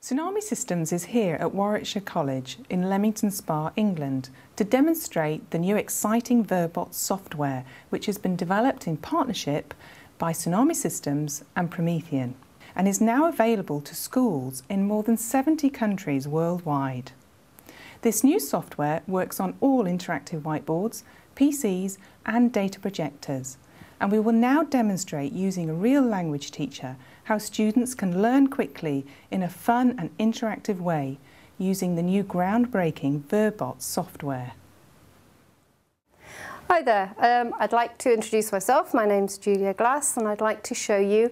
Tsunami Systems is here at Warwickshire College in Leamington Spa, England, to demonstrate the new exciting Verbots software, which has been developed in partnership by Tsunami Systems and Promethean, and is now available to schools in more than 70 countries worldwide. This new software works on all interactive whiteboards, PCs and data projectors, and we will now demonstrate using a real language teacher how students can learn quickly in a fun and interactive way using the new groundbreaking Verbots software. Hi there, I'd like to introduce myself. My name's Julia Glass and I'd like to show you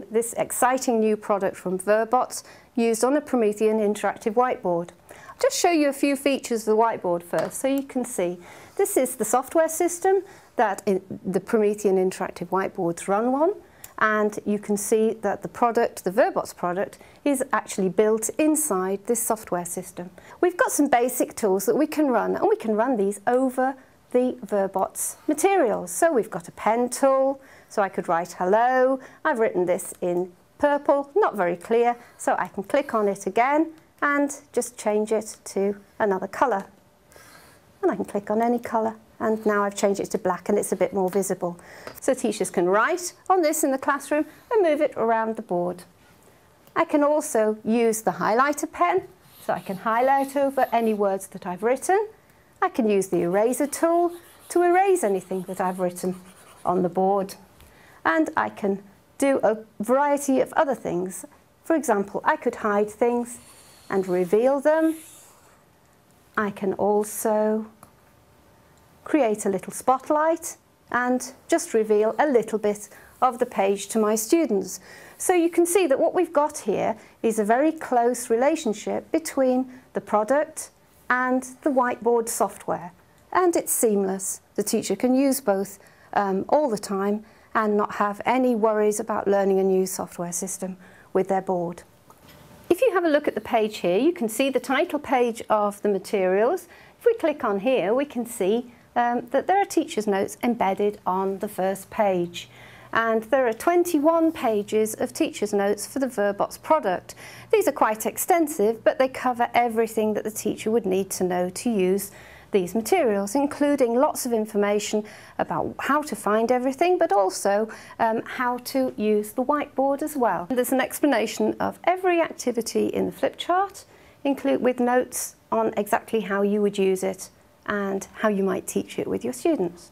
this exciting new product from Verbots used on a Promethean interactive whiteboard. I'll just show you a few features of the whiteboard first so you can see. This is the software system that the Promethean interactive whiteboards run on, and you can see that the product, the Verbots product, is actually built inside this software system. We've got some basic tools that we can run, and we can run these over the Verbots materials. So we've got a pen tool, so I could write hello. I've written this in purple, not very clear, so I can click on it again and just change it to another colour. And I can click on any colour, and now I've changed it to black and it's a bit more visible. So teachers can write on this in the classroom and move it around the board. I can also use the highlighter pen, so I can highlight over any words that I've written. I can use the eraser tool to erase anything that I've written on the board. And I can do a variety of other things. For example, I could hide things and reveal them. I can also create a little spotlight and just reveal a little bit of the page to my students. So you can see that what we've got here is a very close relationship between the product and the whiteboard software, and it's seamless. The teacher can use both all the time and not have any worries about learning a new software system with their board. If you have a look at the page here, you can see the title page of the materials. If we click on here, we can see that there are teacher's notes embedded on the first page. And there are 21 pages of teacher's notes for the Verbots product. These are quite extensive, but they cover everything that the teacher would need to know to use these materials, including lots of information about how to find everything, but also how to use the whiteboard as well. There's an explanation of every activity in the flip chart, with notes on exactly how you would use it and how you might teach it with your students.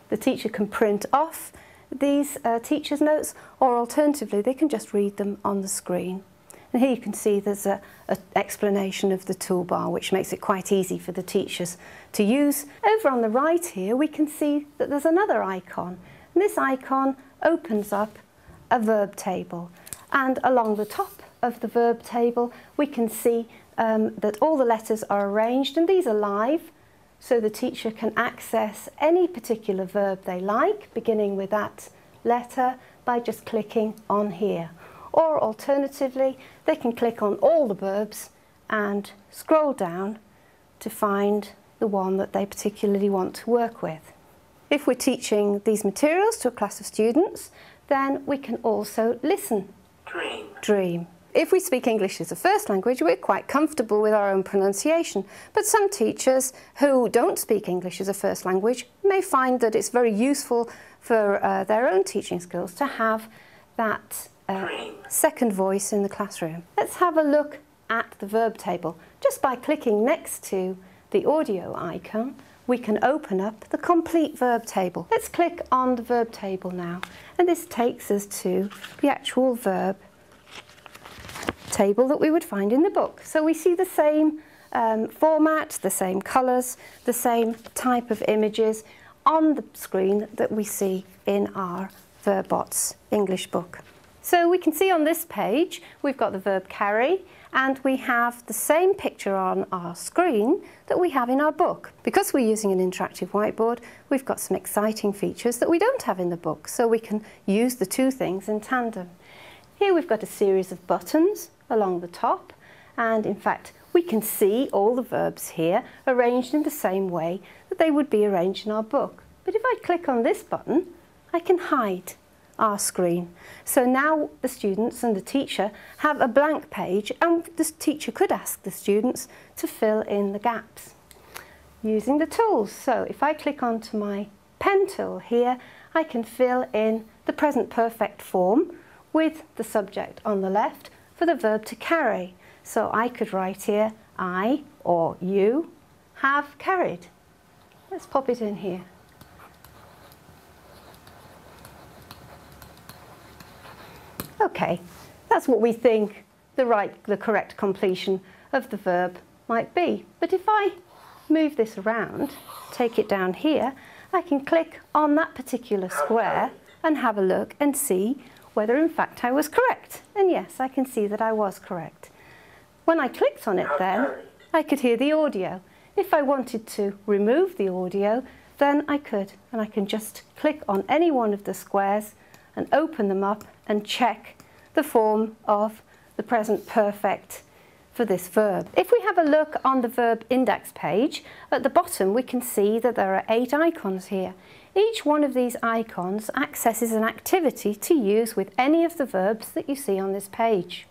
The teacher can print off these teacher's notes, or alternatively they can just read them on the screen. And here you can see there's an explanation of the toolbar, which makes it quite easy for the teachers to use. Over on the right here we can see that there's another icon, and this icon opens up a verb table, and along the top of the verb table we can see that all the letters are arranged, and these are live, so the teacher can access any particular verb they like, beginning with that letter, by just clicking on here. Or alternatively, they can click on all the verbs and scroll down to find the one that they particularly want to work with. If we're teaching these materials to a class of students, then we can also listen. Dream. If we speak English as a first language, we're quite comfortable with our own pronunciation, but some teachers who don't speak English as a first language may find that it's very useful for their own teaching skills to have that second voice in the classroom. Let's have a look at the verb table. Just by clicking next to the audio icon, we can open up the complete verb table. Let's click on the verb table now, and this takes us to the actual verb table that we would find in the book. So we see the same format, the same colours, the same type of images on the screen that we see in our Verbots English book. So we can see on this page we've got the verb carry, and we have the same picture on our screen that we have in our book. Because we're using an interactive whiteboard, we've got some exciting features that we don't have in the book, so we can use the two things in tandem. Here we've got a series of buttons along the top, and in fact we can see all the verbs here arranged in the same way that they would be arranged in our book. But if I click on this button, I can hide our screen. So now the students and the teacher have a blank page, and the teacher could ask the students to fill in the gaps using the tools. So if I click onto my pen tool here, I can fill in the present perfect form with the subject on the left for the verb to carry. So I could write here, I or you have carried. Let's pop it in here. Okay, that's what we think the correct completion of the verb might be. But if I move this around, take it down here, I can click on that particular square and have a look and see whether in fact I was correct. And yes, I can see that I was correct. When I clicked on it then, I could hear the audio. If I wanted to remove the audio, then I could. And I can just click on any one of the squares and open them up and check the form of the present perfect for this verb. If we have a look on the verb index page, at the bottom we can see that there are 8 icons here. Each one of these icons accesses an activity to use with any of the verbs that you see on this page.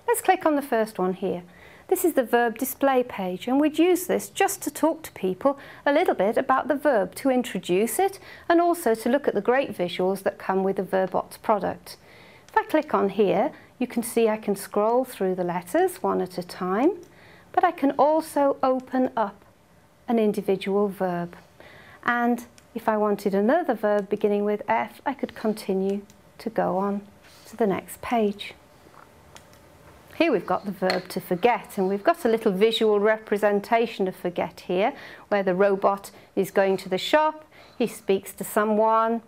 Let's click on the first one here. This is the verb display page, and we'd use this just to talk to people a little bit about the verb, to introduce it, and also to look at the great visuals that come with the Verbots product. If I click on here, you can see I can scroll through the letters one at a time, but I can also open up an individual verb. And if I wanted another verb beginning with F, I could continue to go on to the next page. Here we've got the verb to forget, and we've got a little visual representation of forget here, where the robot is going to the shop, he speaks to someone,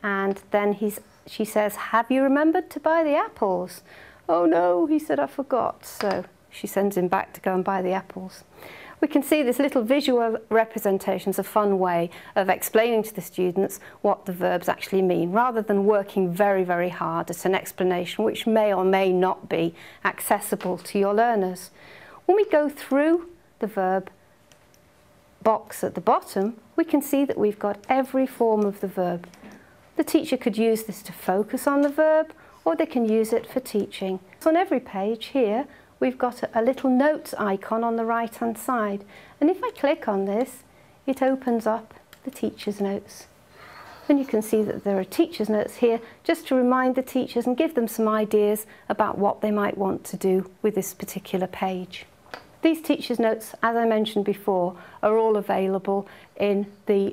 and then she says, "Have you remembered to buy the apples?" "Oh no," he said, "I forgot." So she sends him back to go and buy the apples. We can see this little visual representation is a fun way of explaining to the students what the verbs actually mean, rather than working very, very hard at an explanation which may or may not be accessible to your learners. When we go through the verb box at the bottom, we can see that we've got every form of the verb. The teacher could use this to focus on the verb, or they can use it for teaching. So on every page here, we've got a little notes icon on the right hand side, and if I click on this, it opens up the teacher's notes. And you can see that there are teacher's notes here just to remind the teachers and give them some ideas about what they might want to do with this particular page. These teacher's notes, as I mentioned before, are all available in the